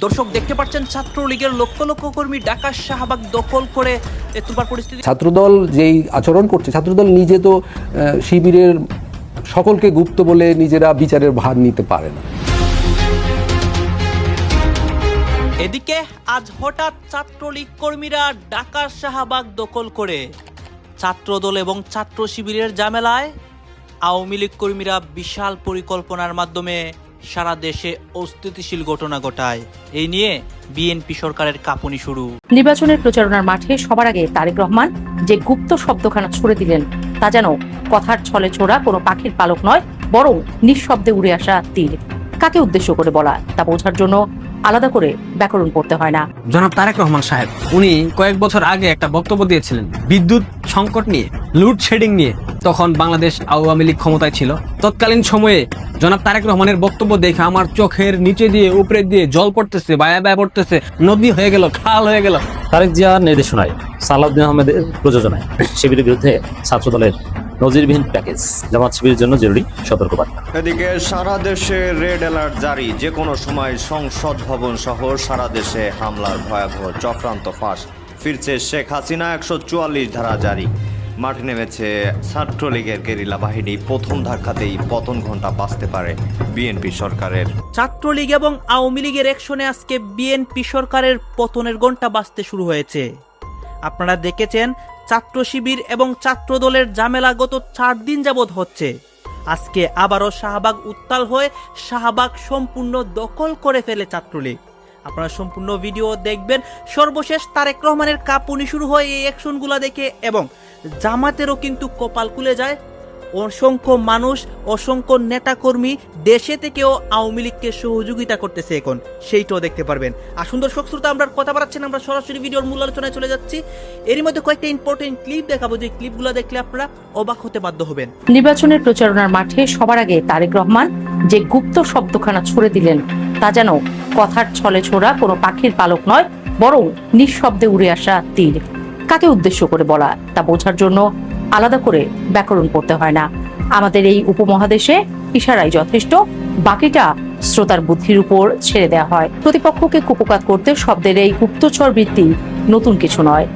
দর্শক দেখতে পাচ্ছেন ছাত্রলীগের লক্ষ লক্ষ কর্মী ঢাকার শাহবাগ দখল করে তুলবার পরিস্থিতি। ছাত্রদল যেই আচরণ করছে, ছাত্রদল নিজে তো শিবিরের সকলকে গুপ্ত বলে নিজেরা বিচারের ভার নিতে পারে না। এদিকে আজ হঠাৎ ছাত্রলীগ কর্মীরা ঢাকার শাহবাগ দখল করে ছাত্রদল এবং ছাত্র শিবিরের ঝামেলায় আওয়ামী লীগ কর্মীরা বিশাল পরিকল্পনার মাধ্যমে সারা দেশে অস্থিতিশীল ঘটনা ঘটায়। এই নিয়ে বিএনপি সরকারের কাঁপুনি শুরু। নির্বাচনের প্রচারণার মাঠে সবার আগে তারেক রহমান যে গুপ্ত শব্দখানা ছুড়ে দিলেন তা যেন কথার ছলে ছোড়া কোনো পাখির পালক নয়, বরং নিঃশব্দে উড়ে আসা তীর। কাকে উদ্দেশ্য করে বলা তা বোঝার জন্য আলাদা করে ব্যাকরণ পড়তে হয় না। জনাব তারেক রহমান সাহেব উনি কয়েক বছর আগে একটা বক্তব্য দিয়েছিলেন বিদ্যুৎ সংকট নিয়ে, লোডশেডিং নিয়ে। তখন বাংলাদেশ আওয়ামী লীগ ক্ষমতায় ছিল। তৎকালীন সময়ে জনাব তারেক রহমানের বক্তব্য দেখে আমার চোখের নিচে দিয়ে উপরে দিয়ে জল পড়তেছে, বায়া বায়া পড়তেছে, নদী হয়ে গেল, খাল হয়ে গেল। তারেক জিয়ার নির্দেশনায় সালাউদ্দিন আহমেদের প্রযোজনায় শিবিরের বিরুদ্ধে ছাত্রদলের নজিরবিহীন প্যাকেজ, জামাত শিবিরের জন্য জরুরি সতর্কবার্তা। এদিকে সারা দেশে রেড অ্যালার্ট জারি। যে কোনো সময় সংসদ ভবন সহ সারা দেশে হামলার ভয়াবহ চক্রান্ত ফাঁস। ফিরছে শেখ হাসিনা, 144 ধারা জারি। মাঠে নেমেছে ছাত্রলীগের গেরিলা বাহিনী। প্রথম ধাক্কাতেই পতন ঘণ্টা বাজতে পারে বিএনপি সরকারের। ছাত্রলীগ এবং আওয়ামী লীগের একশনে আজকে বিএনপি সরকারের পতনের ঘণ্টা বাজতে শুরু হয়েছে। আপনারা দেখেছেন ছাত্র শিবির এবং ছাত্র দলের ঝামেলা গত 4 দিন যাবৎ হচ্ছে। আজকে আবারও শাহবাগ উত্তাল হয়ে শাহবাগ সম্পূর্ণ দখল করে ফেলে ছাত্রলীগ। আপনারা সম্পূর্ণ ভিডিও দেখবেন। সর্বশেষ তারেক রহমানের কাঁপুনি শুরু হয় এই অ্যাকশনগুলো দেখে, এবং জামাতেরও কিন্তু কপাল খুলে যায়। অসংখ্য মানুষ, অসংখ্য নেতাকর্মী দেশে থেকেও আওয়ামী লীগকে সহযোগিতা করতেছে এখন, সেইটাও দেখতে পারবেন। আর সুন্দর শ্রোতা, আমরা কথা বাড়াচ্ছি না, আমরা সরাসরি ভিডিওর মূল আলোচনায় চলে যাচ্ছি। এরই মধ্যে কয়েকটা ইম্পর্টেন্ট ক্লিপ দেখাবো, যে ক্লিপগুলো দেখলে আপনারা অবাক হতে বাধ্য হবেন। নির্বাচনের প্রচারণার মাঠে সবার আগে তারেক রহমান যে গুপ্ত শব্দখানা ছুড়ে দিলেন তা যেন কথার ছলে ছোড়া কোনো পাখির পালক নয়, বরং নিঃশব্দে উড়ে আসা তীর। কাকে উদ্দেশ্য করে বলা তা বোঝার জন্য আলাদা করে ব্যাকরণ পড়তে হয় না। আমাদের এই উপমহাদেশে ইশারাই যথেষ্ট, বাকিটা শ্রোতার বুদ্ধির উপর ছেড়ে দেওয়া হয়। প্রতিপক্ষকে কুপকাত করতে শব্দের এই গুপ্তচর বৃত্তি নতুন কিছু নয়।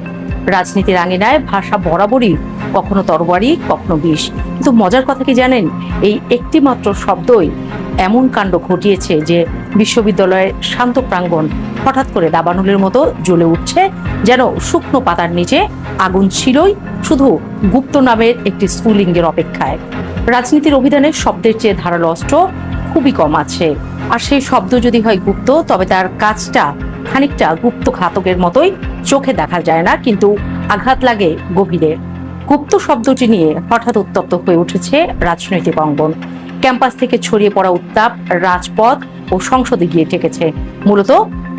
রাজনীতির আঙিনায় ভাষা বরাবরই কখনো তরবারি, কখনো বিষ। কিন্তু মজার কথা কি জানেন, এই একটি মাত্র শব্দই এমন কাণ্ড ঘটিয়েছে যে বিশ্ববিদ্যালয়ের শান্ত প্রাঙ্গণ হঠাৎ করে দাবানলের মতো জ্বলে উঠছে, যেন শুকনো পাতার নিচে আগুন ছিলই, শুধু গুপ্ত নামের একটি স্ফুলিঙ্গের অপেক্ষায়। রাজনীতির অভিধানে শব্দের চেয়ে ধারালো অস্ত্র খুবই কম আছে, আর সেই শব্দ যদি হয় গুপ্ত, তবে তার কাজটা খানিকটা গুপ্ত ঘাতকের মতোই। চোখে দেখা যায় না, কিন্তু আঘাত লাগে গভীরে। গুপ্ত শব্দটি নিয়ে হঠাৎ উত্তপ্ত হয়ে উঠেছে রাজনৈতিক অঙ্গন। ক্যাম্পাস থেকে ছড়িয়ে পড়া উত্তাপ রাজপথ ও সংসদে গিয়ে ঠেকেছে। মূলত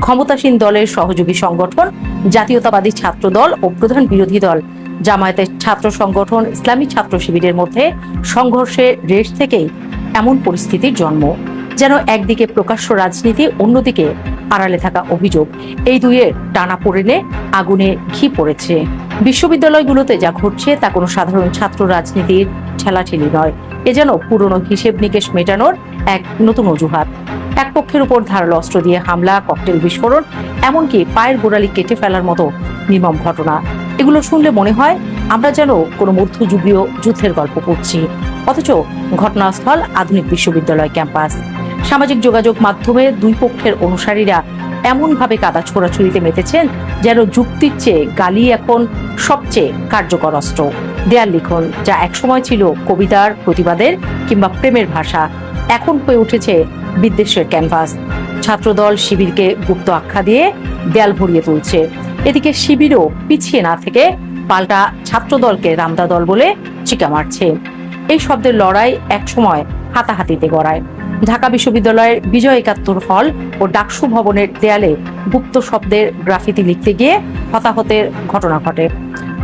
ক্ষমতাসীন দলের সহযোগী সংগঠন জাতীয়তাবাদী ছাত্র দল ও প্রধান বিরোধী দল জামায়াতের ছাত্র সংগঠন ইসলামী ছাত্র শিবিরের মধ্যে সংঘর্ষের রেশ থেকেই এমন পরিস্থিতির জন্ম। যেন একদিকে প্রকাশ্য রাজনীতি, অন্যদিকে আড়ালে থাকা অভিযোগ, এই দুইয়ের টানাপোড়েনে আগুনে ঘি পড়েছে। বিশ্ববিদ্যালয়গুলোতে যা ঘটছে তা কোনো সাধারণ ছাত্র রাজনীতির ঠেলাঠেলি নয়, এ যেন পুরনো হিসেব নিকেশ মেটানোর এক নতুন অজুহাত। এক পক্ষের উপর ধারালো অস্ত্র দিয়ে হামলা, ককটেল বিস্ফোরণ, এমনকি পায়ের গোড়ালি কেটে ফেলার মতো নির্মম ঘটনা। এগুলো শুনলে মনে হয় আমরা যেন কোনো মধ্যযুগীয় যুদ্ধের গল্প পড়ছি, অথচ ঘটনাস্থল আধুনিক বিশ্ববিদ্যালয় ক্যাম্পাস। সামাজিক যোগাযোগ মাধ্যমে দুই পক্ষের অনুসারীরা এমনভাবে কাদা ছোড়াছুড়িতে মেতেছেন যেন যুক্তির চেয়ে গালি এখন সবচেয়ে কার্যকর অস্ত্র। দেয়াল লিখন, যা একসময় ছিল কবিতার, প্রতিবাদের কিংবা প্রেমের ভাষা, এখন হয়ে উঠেছে বিদ্বেষের ক্যানভাস। ছাত্রদল শিবিরকে গুপ্ত আখ্যা দিয়ে দেয়াল ভরিয়ে তুলছে। এদিকে শিবিরও পিছিয়ে না থেকে পাল্টা ছাত্রদলকে রামদা দল বলে চিকা মারছে। এই শব্দের লড়াই একসময় হাতাহাতিতে গড়ায়। ঢাকা বিশ্ববিদ্যালয়ের বিজয় ৭১ হল ও ডাকসু ভবনের দেয়ালে গুপ্ত শব্দের গ্রাফিতি লিখতে গিয়ে হতাহতের ঘটনা ঘটে।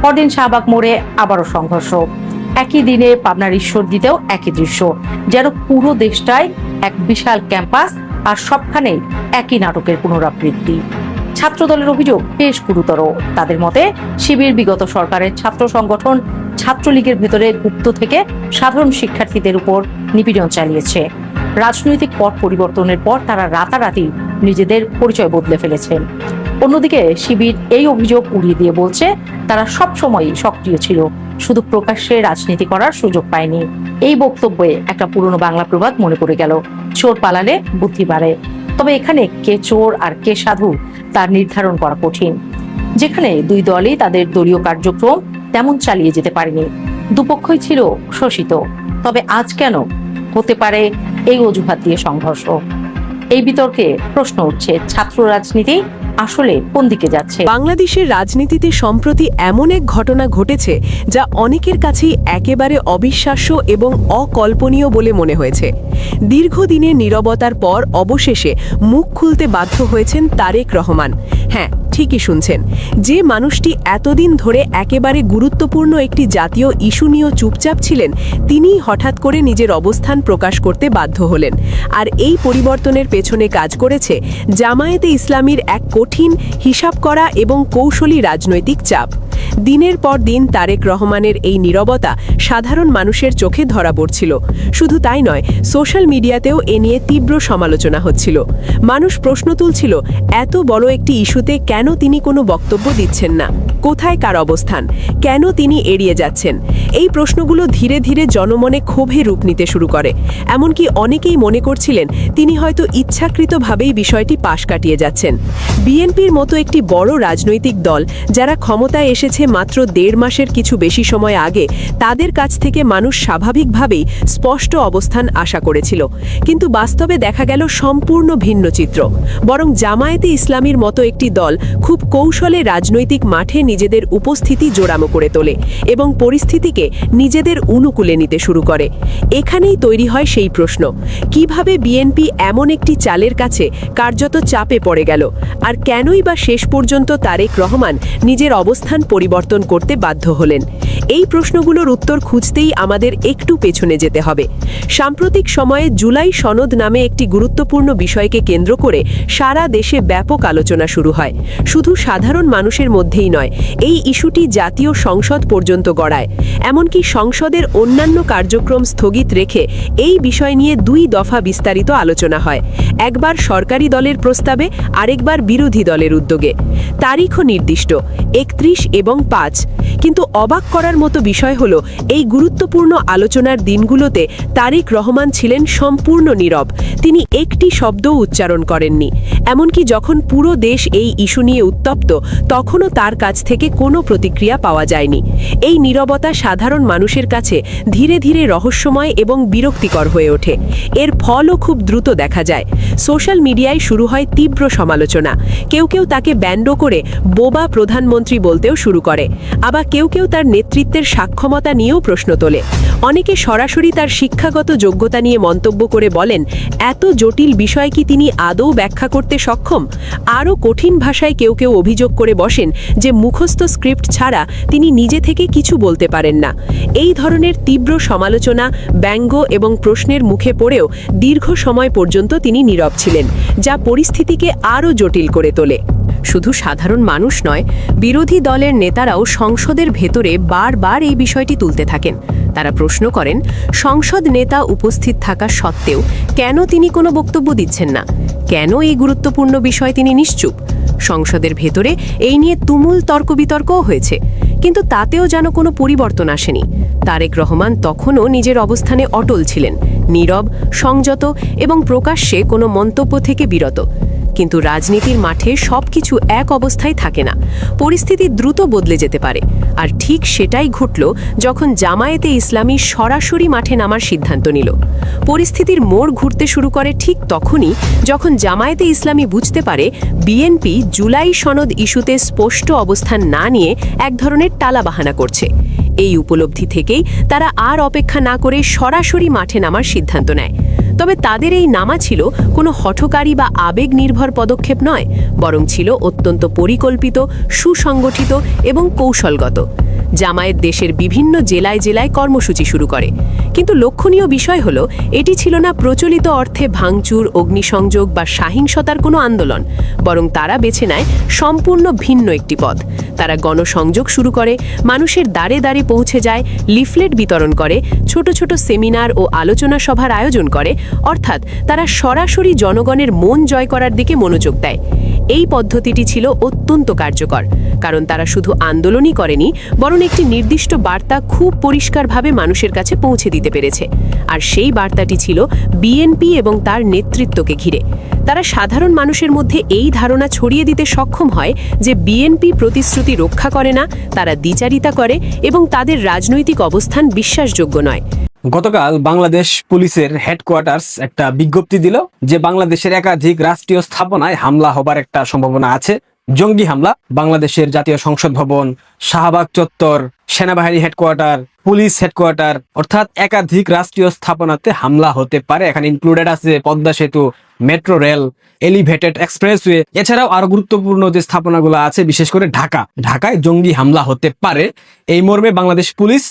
পরদিন শাহবাগ মোড়ে আবারও সংঘর্ষ। একই দিনে পাবনার ঈশ্বরদীতেও একই দৃশ্য, যেন পুরো দেশটাই এক বিশাল ক্যাম্পাস, আর সবখানেই একই নাটকের পুনরাবৃত্তি। ছাত্রদলের অভিযোগ বেশ গুরুতর। তাদের মতে শিবির বিগত সরকারের ছাত্র সংগঠন ছাত্রলীগের ভেতরে গুপ্ত থেকে সাধারণ শিক্ষার্থীদের উপর নিপীড়ন চালিয়েছে। রাজনৈতিক পট পরিবর্তনের পর তারা রাতারাতি নিজেদের পরিচয় বদলে ফেলেছেন। অন্যদিকে শিবির এই অভিযোগ উড়িয়ে দিয়ে বলছে তারা সবসময়ই সক্রিয় ছিল, শুধু প্রকাশ্যে রাজনীতি করার সুযোগ পায়নি। এই বক্তব্যে একটা পুরনো বাংলা প্রবাদ মনে পড়ে গেল, চোর পালালে বুদ্ধি বাড়ে। তবে এখানে কে চোর আর কে সাধু তার নির্ধারণ করা কঠিন। যেখানে দুই দলই তাদের দলীয় কার্যক্রম তেমন চালিয়ে যেতে পারেনি, দুপক্ষই ছিল শোষিত। তবে আজ কেন হতে পারে এই অজুহাত দিয়ে সংঘর্ষ? এই বিতর্কে প্রশ্ন উঠছে, ছাত্র রাজনীতি আসলে কোন দিকে যাচ্ছে? বাংলাদেশের রাজনীতিতে সম্প্রতি এমন এক ঘটনা ঘটেছে যা অনেকের কাছেই একেবারে অবিশ্বাস্য এবং অকল্পনীয় বলে মনে হয়েছে। দীর্ঘদিনের নীরবতার পর অবশেষে মুখ খুলতে বাধ্য হয়েছেন তারেক রহমান। হ্যাঁ, ঠিকই শুনছেন, যে মানুষটি এতদিন ধরে একেবারে গুরুত্বপূর্ণ একটি জাতীয় ইস্যু নিয়ে চুপচাপ ছিলেন, তিনিই হঠাৎ করে নিজের অবস্থান প্রকাশ করতে বাধ্য হলেন। আর এই পরিবর্তনের পেছনে কাজ করেছে জামায়াতে ইসলামীর এক কঠিন, হিসাব করা এবং কৌশলী রাজনৈতিক চাপ। দিনের পর দিন তারেক রহমানের এই নীরবতা সাধারণ মানুষের চোখে ধরা পড়ছিল। শুধু তাই নয়, সোশ্যাল মিডিয়াতেও এ নিয়ে তীব্র সমালোচনা হচ্ছিল। মানুষ প্রশ্ন তুলছিল, এত বড় একটি ইস্যুতে কেন তিনি কোনো বক্তব্য দিচ্ছেন না? কোথায় কার অবস্থান? কেন তিনি এড়িয়ে যাচ্ছেন? এই প্রশ্নগুলো ধীরে ধীরে জনমনে ক্ষোভে রূপ নিতে শুরু করে। এমনকি অনেকেই মনে করছিলেন তিনি হয়তো ইচ্ছাকৃতভাবেই বিষয়টি পাশ কাটিয়ে যাচ্ছেন। বিএনপির মতো একটি বড় রাজনৈতিক দল, যারা ক্ষমতায় এসেছে মাত্র 1.5 মাসের কিছু বেশি সময় আগে, তাদের কাছ থেকে মানুষ স্বাভাবিকভাবেই স্পষ্ট অবস্থান আশা করেছিল। কিন্তু বাস্তবে দেখা গেল সম্পূর্ণ ভিন্ন চিত্র। বরং জামায়াতে ইসলামীর মতো একটি দল খুব কৌশলে রাজনৈতিক মাঠে নিজেদের উপস্থিতি জোরালো করে তোলে এবং পরিস্থিতিকে নিজেদের অনুকূলে নিতে শুরু করে। এখানেই তৈরি হয় সেই প্রশ্ন, কিভাবে বিএনপি এমন একটি চালের কাছে কার্যত চাপে পড়ে গেল? আর কেনই বা শেষ পর্যন্ত তারেক রহমান নিজের অবস্থান পরিবর্তন করতে বাধ্য হলেন? এই প্রশ্নগুলোর উত্তর খুঁজতেই আমাদের একটু পেছনে যেতে হবে। সাম্প্রতিক সময়ে জুলাই সনদ নামে একটি গুরুত্বপূর্ণ বিষয়কে কেন্দ্র করে সারা দেশে ব্যাপক আলোচনা শুরু হয়। শুধু সাধারণ মানুষের মধ্যেই নয়, এই ইস্যুটি জাতীয় সংসদ পর্যন্ত গড়ায়। এমনকি সংসদের অন্যান্য কার্যক্রম স্থগিত রেখে এই বিষয় নিয়ে 2 দফা বিস্তারিত আলোচনা হয়, একবার সরকারি দলের প্রস্তাবে, আরেকবার বিরোধী দলের উদ্যোগে। তারিখও নির্দিষ্ট, 31 এবং 5। কিন্তু অবাক করার মতো বিষয় হলো, এই গুরুত্বপূর্ণ আলোচনার দিনগুলোতে তারেক রহমান ছিলেন সম্পূর্ণ নীরব। তিনি একটি শব্দও উচ্চারণ করেননি। এমনকি যখন পুরো দেশ এই ইস্যু নিয়ে উত্তপ্ত, তখনও তার কাছ থেকে কোনো প্রতিক্রিয়া পাওয়া যায়নি। এই নীরবতা সাধারণ মানুষের কাছে ধীরে ধীরে রহস্যময় এবং বিরক্তিকর হয়ে ওঠে। এর ফলও খুব দ্রুত দেখা যায়। সোশ্যাল মিডিয়ায় শুরু হয় তীব্র সমালোচনা। কেউ কেউ তাকে ব্যঙ্গ করে বোবা প্রধানমন্ত্রী বলতেও শুরু করে, আবার কেউ কেউ তার নেতৃত্বের সক্ষমতা নিয়েও প্রশ্ন তোলে। অনেকে সরাসরি তার শিক্ষাগত যোগ্যতা নিয়ে মন্তব্য করে বলেন, এত জটিল বিষয় কি তিনি আদৌ ব্যাখ্যা করতে সক্ষম? আরও কঠিন ভাষায় কেউ কেউ অভিযোগ করে বসেন যে মুখস্থ স্ক্রিপ্ট ছাড়া তিনি নিজে থেকে কিছু বলতে পারেন না। এই ধরনের তীব্র সমালোচনা, ব্যঙ্গ এবং প্রশ্নের মুখে পড়েও দীর্ঘ সময় পর্যন্ত তিনি নীরব ছিলেন, যা পরিস্থিতিকে আরও জটিল করে তোলে। শুধু সাধারণ মানুষ নয়, বিরোধী দলের নেতারাও সংসদের ভেতরে বারবার এই বিষয়টি তুলতে থাকেন। তারা প্রশ্ন করেন, সংসদ নেতা উপস্থিত থাকা সত্ত্বেও কেন তিনি কোনো বক্তব্য দিচ্ছেন না? কেন এই গুরুত্বপূর্ণ বিষয় তিনি নিশ্চুপ? সংসদের ভেতরে এই নিয়ে তুমুল তর্ক বিতর্কও হয়েছে, কিন্তু তাতেও যেন কোনো পরিবর্তন আসেনি। তারেক রহমান তখনও নিজের অবস্থানে অটল ছিলেন, নীরব, সংযত এবং প্রকাশ্যে কোনো মন্তব্য থেকে বিরত। কিন্তু রাজনীতির মাঠে সবকিছু এক অবস্থায় থাকে না, পরিস্থিতি দ্রুত বদলে যেতে পারে। আর ঠিক সেটাই ঘটল যখন জামায়াতে ইসলামী সরাসরি মাঠে নামার সিদ্ধান্ত নিল। পরিস্থিতির মোড় ঘুরতে শুরু করে ঠিক তখনই যখন জামায়াতে ইসলামী বুঝতে পারে বিএনপি জুলাই সনদ ইস্যুতে স্পষ্ট অবস্থান না নিয়ে এক ধরনের টালাবাহানা করছে। এই উপলব্ধি থেকেই তারা আর অপেক্ষা না করে সরাসরি মাঠে নামার সিদ্ধান্ত নেয়। তবে তাদের এই নামা ছিল কোনো হঠকারী বা আবেগ নির্ভর পদক্ষেপ নয়, বরং ছিল অত্যন্ত পরিকল্পিত, সুসংগঠিত এবং কৌশলগত। জামায়াত দেশের বিভিন্ন জেলায় জেলায় কর্মসূচি শুরু করে। কিন্তু লক্ষণীয় বিষয় হলো, এটি ছিল না প্রচলিত অর্থে ভাঙচুর, অগ্নিসংযোগ বা সহিংসতার কোনো আন্দোলন, বরং তারা বেছে নেয় সম্পূর্ণ ভিন্ন একটি পথ। তারা গণসংযোগ শুরু করে, মানুষের দ্বারে দ্বারে পৌঁছে যায়, লিফলেট বিতরণ করে, ছোট ছোট সেমিনার ও আলোচনা সভার আয়োজন করে, অর্থাৎ তারা সরাসরি জনগণের মন জয় করার দিকে মনোযোগ দেয়। এই পদ্ধতিটি ছিল অত্যন্ত কার্যকর, কারণ তারা শুধু আন্দোলনই করেনি, বরং একটি নির্দিষ্ট বার্তা খুব পরিষ্কারভাবে মানুষের কাছে পৌঁছে দিতে পেরেছে। আর সেই বার্তাটি ছিল বিএনপি এবং তার নেতৃত্বকে ঘিরে। তারা সাধারণ মানুষের মধ্যে এই ধারণা ছড়িয়ে দিতে সক্ষম হয় যে বিএনপি প্রতিশ্রুতি রক্ষা করে না, তারা দ্বিচারিতা করে এবং তাদের রাজনৈতিক অবস্থান বিশ্বাসযোগ্য নয়। গতকাল বাংলাদেশ পুলিশের হেডকোয়ার্টার্স একটা বিজ্ঞপ্তি দিল যে বাংলাদেশের একাধিক রাষ্ট্রীয় স্থাপনায় হামলা হবার একটা সম্ভাবনা আছে। জঙ্গি হামলা, বাংলাদেশের জাতীয় সংসদ ভবন, শাহবাগ চত্বর, সেনাবাহিনী হেডকোয়ার্টার, পুলিশ হেডকোয়ার্টার, অর্থাৎ একাধিক রাষ্ট্রীয় স্থাপনাতে হামলা হতে পারে। এখানে ইনক্লুডেড আছে পদ্মা সেতু, মেট্রো রেল, এলিভেটেড এক্সপ্রেসওয়ে, এছাড়াও আরো গুরুত্বপূর্ণ যে স্থাপনাগুলো আছে, বিশেষ করে ঢাকায় জঙ্গি হামলা হতে পারে। এই মর্মে বাংলাদেশ পুলিশ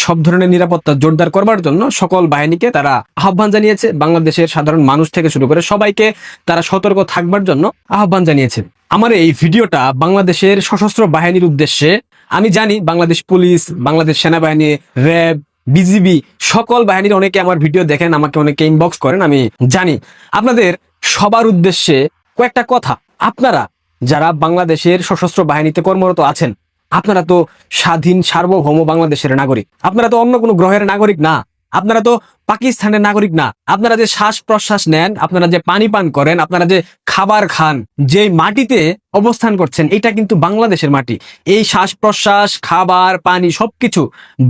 সব ধরনের নিরাপত্তা জোরদার করবার জন্য সকল বাহিনীকে তারা আহ্বান জানিয়েছে। বাংলাদেশের সাধারণ মানুষ থেকে শুরু করে সবাইকে তারা সতর্ক থাকবার জন্য আহ্বান জানিয়েছে। আমার এই ভিডিওটা বাংলাদেশের সশস্ত্র বাহিনীর উদ্দেশ্যে। আমি জানি বাংলাদেশ পুলিশ, বাংলাদেশ সেনাবাহিনী, র্যাব, বিজিবি সকল বাহিনীর অনেকে আমার ভিডিও দেখেন, আমাকে অনেকে ইনবক্স করেন, আমি জানি। আপনাদের সবার উদ্দেশ্যে কয়েকটা কথা। আপনারা যারা বাংলাদেশের সশস্ত্র বাহিনীতে কর্মরত আছেন, আপনারা তো স্বাধীন সার্বভৌম বাংলাদেশের নাগরিক। আপনারা তো অন্য কোনো গ্রহের নাগরিক না, আপনারা তো পাকিস্তানের নাগরিক না। আপনারা যে শ্বাস প্রশ্বাস নেন, আপনারা যে পানি পান করেন, আপনারা যে খাবার খান, যে মাটিতে অবস্থান করছেন, এটা কিন্তু বাংলাদেশের মাটি। এই শ্বাস প্রশ্বাস, খাবার, পানি সবকিছু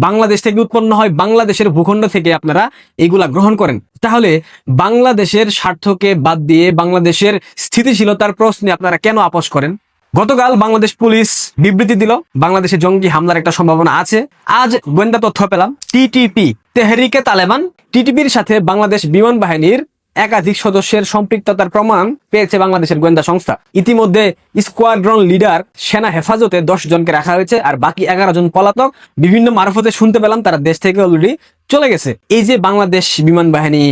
বাংলাদেশ থেকে উৎপন্ন হয়, বাংলাদেশের ভূখণ্ড থেকে আপনারা এগুলা গ্রহণ করেন। তাহলে বাংলাদেশের স্বার্থকে বাদ দিয়ে বাংলাদেশের স্থিতিশীলতার প্রশ্নে আপনারা কেন আপোস করেন? গতকাল বাংলাদেশ পুলিশ বিবৃতি দিল বাংলাদেশে জঙ্গি হামলার একটা সম্ভাবনা আছে। আজ গোয়েন্দা তথ্য পেলাম, টিটিপি, তেহরিকে তালেবান, টিটিপির সাথে বাংলাদেশ বিমান বাহিনীর একাধিক সদস্যের সম্পৃক্ততার প্রমাণ পেয়েছে বাংলাদেশের গোয়েন্দা সংস্থা। ইতিমধ্যে স্কোয়াড্রন লিডার সেনা হেফাজতে 10 জনকে রাখা হয়েছে, আর বাকি 11 জন পলাতক। বিভিন্ন মারফতে শুনতে পেলাম তারা দেশ থেকে অলরেডি চলে গেছে। এই যে বাংলাদেশ বিমান বাহিনী,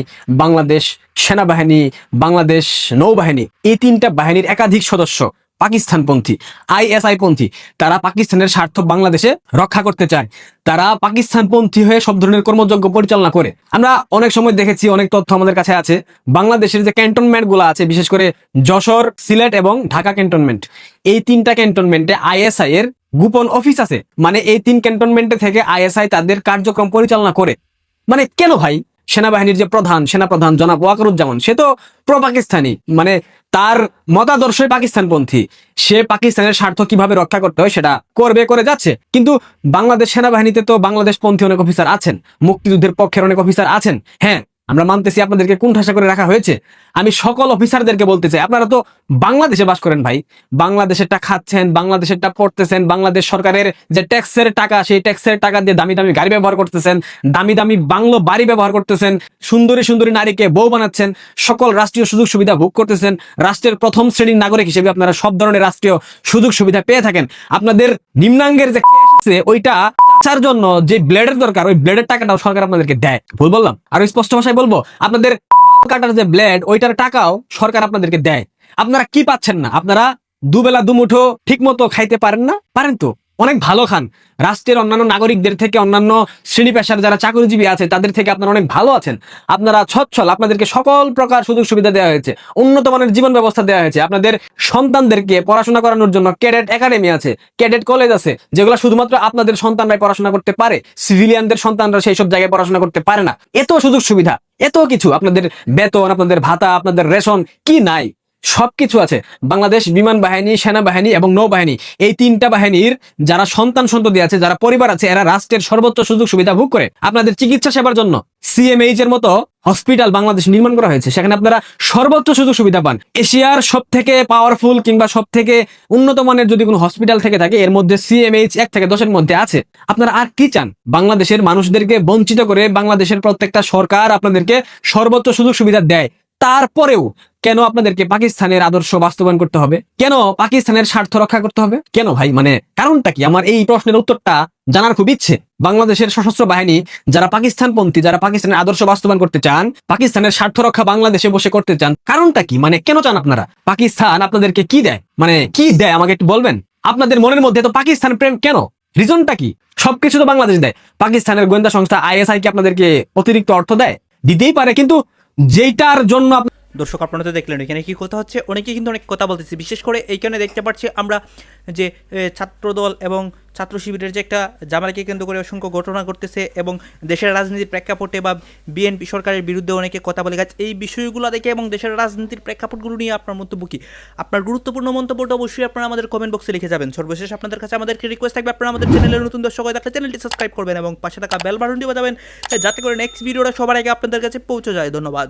বাংলাদেশ সেনাবাহিনী, বাংলাদেশ নৌবাহিনী, এই 3টা বাহিনীর একাধিক সদস্য পাকিস্তানপন্থী, আইএসআই পন্থী। তারা পাকিস্তানের স্বার্থ বাংলাদেশে রক্ষা করতে চায়। তারা পাকিস্তানপন্থী হয়ে সব ধরনের কর্মযজ্ঞ পরিচালনা করে। আমরা অনেক সময় দেখেছি, অনেক তথ্য আমাদের কাছে আছে, বাংলাদেশের যে ক্যান্টনমেন্ট গুলো আছে, বিশেষ করে যশোর, সিলেট এবং ঢাকা ক্যান্টনমেন্ট, এই 3টা ক্যান্টনমেন্টে আইএসআই এর গোপন অফিস আছে। মানে এই 3 ক্যান্টনমেন্টে থেকে আইএসআই তাদের কার্যক্রম পরিচালনা করে। মানে কেন ভাই? সেনাবাহিনীর যে সেনাপ্রধান জনাব ওয়াকারুজ্জামান, সে তো প্রো পাকিস্তানি, মানে তার মতাদর্শই পাকিস্তানপন্থী। সে পাকিস্তানের স্বার্থ কিভাবে রক্ষা করতে হয় সেটা করে যাচ্ছে। কিন্তু বাংলাদেশ সেনাবাহিনীতে তো বাংলাদেশ পন্থী অনেক অফিসার আছেন, মুক্তিযুদ্ধের পক্ষের অনেক অফিসার আছেন। হ্যাঁ, আমরা মানতেছি আপনাদেরকে কুণ্ঠাসা করে রাখা হয়েছে। আমি সকল অফিসারদেরকে বলতে চাই, আপনারা তো বাংলাদেশে বাস করেন ভাই, বাংলাদেশেরটা খাচ্ছেন, বাংলাদেশেরটা পড়তেছেন, বাংলাদেশ সরকারের যে ট্যাক্সের টাকা, সেই ট্যাক্সের টাকা দিয়ে দামি দামি গাড়ি ব্যবহার করতেছেন, দামি দামি বাংলো বাড়ি ব্যবহার করতেছেন, সুন্দরী সুন্দরী নারীকে বউ বানাচ্ছেন, সকল রাষ্ট্রীয় সুযোগ সুবিধা ভোগ করতেছেন। রাষ্ট্রের প্রথম শ্রেণীর নাগরিক হিসেবে আপনারা সব ধরনের রাষ্ট্রীয় সুযোগ সুবিধা পেয়ে থাকেন। আপনাদের নিম্নাঙ্গের যে আছে, ওইটা চাচার জন্য যে ব্লেডের দরকার, ওই ব্লেডের টাকাটাও সরকার আপনাদেরকে দেয়। ভুল বললাম? আর স্পষ্ট ভাষায় বলবো, আপনাদের কাটার যে ব্লেড, ওইটার টাকাও সরকার আপনাদেরকে দেয়। আপনারা কি পাচ্ছেন না? আপনারা দুবেলা দুমুঠো ঠিক মতো খাইতে পারেন না? পারেন তো, অনেক ভালো খান। রাষ্ট্রের অন্যান্য নাগরিকদের থেকে, অন্যান্য শ্রেণী পেশার যারা চাকরিজীবী আছে তাদের থেকে আপনারা অনেক ভালো আছেন। আপনারা সচ্ছল, আপনাদেরকে সকল প্রকার সুযোগ সুবিধা দেওয়া হয়েছে, উন্নত মানের জীবন ব্যবস্থা দেওয়া হয়েছে। আপনাদের সন্তানদেরকে পড়াশোনা করানোর জন্য ক্যাডেট একাডেমি আছে, ক্যাডেট কলেজ আছে, যেগুলো শুধুমাত্র আপনাদের সন্তানরাই পড়াশোনা করতে পারে, সিভিলিয়ানদের সন্তানরা সেই সব জায়গায় পড়াশোনা করতে পারে না। এত সুযোগ সুবিধা, এত কিছু, আপনাদের বেতন, আপনাদের ভাতা, আপনাদের রেশন কি নাই? সবকিছু আছে। বাংলাদেশ বিমান বাহিনী, সেনাবাহিনী এবং নৌবাহিনী, এই 3টা বাহিনীর যারা সন্ততি আছে, যারা পরিবার আছে, এরা রাষ্ট্রের সর্বোচ্চ সুযোগ সুবিধা ভোগ করে। আপনাদের চিকিৎসা সেবার জন্য সিএমএইচ এর মতো হসপিটাল বাংলাদেশ নির্মাণ করা হয়েছে, সেখানে আপনারা সর্বোচ্চ সুযোগ সুবিধা পান। এশিয়ার সব থেকে পাওয়ারফুল কিংবা সব থেকে উন্নত মানের যদি কোনো হসপিটাল থেকে থাকে, এর মধ্যে সিএমএইচ 1 থেকে 10-এর মধ্যে আছে। আপনারা আর কি চান? বাংলাদেশের মানুষদেরকে বঞ্চিত করে বাংলাদেশের প্রত্যেকটা সরকার আপনাদেরকে সর্বোচ্চ সুযোগ সুবিধা দেয়। তারপরেও কেন আপনাদেরকে পাকিস্তানের আদর্শ বাস্তবায়ন করতে হবে? কেন পাকিস্তানের স্বার্থ রক্ষা করতে হবে? কেন ভাই? মানে কারণটা কি? আমার এই প্রশ্নের উত্তরটা জানার খুব ইচ্ছে বাংলাদেশের সশস্ত্র বাহিনী যারা পাকিস্তানপন্থী, যারা পাকিস্তানের আদর্শ বাস্তবায়ন করতে চান, পাকিস্তানের স্বার্থ রক্ষা বাংলাদেশে বসে করতে চান, কারণটা কি? মানে কেন চান আপনারা? পাকিস্তান আপনাদেরকে কি দেয়? মানে কি দেয় আমাকে একটু বলবেন? আপনাদের মনের মধ্যে তো পাকিস্তান প্রেম কেন? রিজনটা কি? সবকিছু তো বাংলাদেশ দেয়। পাকিস্তানের গোয়েন্দা সংস্থা ISI কি আপনাদেরকে অতিরিক্ত অর্থ দেয়? দিতেই পারে, কিন্তু যেটার জন্য দর্শক আপনারা তো দেখলেন এখানে কি কথা হচ্ছে, অনেকেই কিন্তু অনেক কথা বলতেছে। বিশেষ করে এইখানে দেখতে পাচ্ছি আমরা যে ছাত্রদল এবং ছাত্র শিবিরের যে একটা জামালকে কেন্দ্র করে অসংখ্য ঘটনা ঘটতেছে এবং দেশের রাজনীতির প্রেক্ষাপটে বা বিএনপি সরকারের বিরুদ্ধে অনেকে কথা বলে গেছে। এই বিষয়গুলো দেখে এবং দেশের রাজনীতির প্রেক্ষাপটগুলো নিয়ে আপনার মন্তব্য কি? আপনার গুরুত্বপূর্ণ মন্তব্যটা অবশ্যই আপনারা আমাদের কমেন্ট বক্সে লিখে যাবেন। সর্বশেষ আপনাদের কাছে আমাদেরকে রিকোয়েস্ট থাকবে, আপনারা আমাদের চ্যানেলের নতুন দর্শক হয়ে থাকলে চ্যানেলটি সাবস্ক্রাইব করবেন এবং পাশে থাকা বেল বাটনটি বাজাবেন, যাতে করে নেক্সট ভিডিওটা সবার আগে আপনাদের কাছে পৌঁছে যায়। ধন্যবাদ।